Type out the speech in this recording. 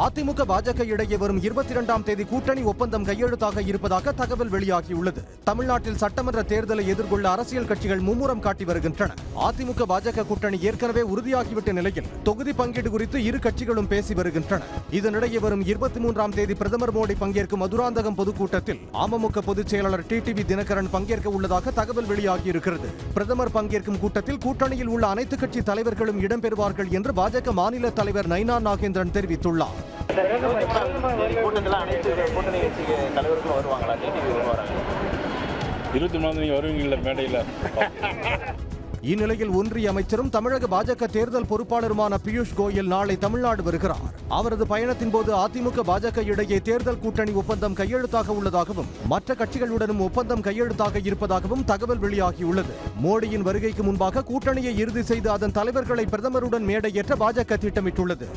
அதிமுக பாஜக இடையே வரும் 22ஆம் தேதி கூட்டணி ஒப்பந்தம் கையெழுத்தாக இருப்பதாக தகவல் வெளியாகியுள்ளது. தமிழ்நாட்டில் சட்டமன்ற தேர்தலை எதிர்கொள்ள அரசியல் கட்சிகள் மும்முரம் காட்டி வருகின்றன. அதிமுக பாஜக கூட்டணி ஏற்கனவே உறுதியாகிவிட்ட நிலையில் தொகுதி பங்கீடு குறித்து இரு கட்சிகளும் பேசி வருகின்றன. இதனிடையே வரும் 23ஆம் தேதி பிரதமர் மோடி பங்கேற்கும் மதுராந்தகம் பொதுக்கூட்டத்தில் அமமுக பொதுச் செயலாளர் டிடிவி தினகரன் பங்கேற்க உள்ளதாக தகவல் வெளியாகியிருக்கிறது. பிரதமர் பங்கேற்கும் கூட்டத்தில் கூட்டணியில் உள்ள அனைத்து கட்சி தலைவர்களும் இடம்பெறுவார்கள் என்று பாஜக மாநில தலைவர் நைனா நாகேந்திரன் தெரிவித்துள்ளார். இந்நிலையில் ஒன்றிய அமைச்சரும் தமிழக பாஜக தேர்தல் பொறுப்பாளருமான பியூஷ் கோயல் நாளை தமிழ்நாடு வருகிறார். அவரது பயணத்தின் போது அதிமுக பாஜக இடையே தேர்தல் கூட்டணி ஒப்பந்தம் கையெழுத்தாக உள்ளதாகவும் மற்ற கட்சிகளுடனும் ஒப்பந்தம் கையெழுத்தாக இருப்பதாகவும் தகவல் வெளியாகியுள்ளது. மோடியின் வருகைக்கு முன்பாக கூட்டணியை இறுதி செய்து அதன் தலைவர்களை பிரதமருடன் மேடையேற்ற பாஜக திட்டமிட்டுள்ளது.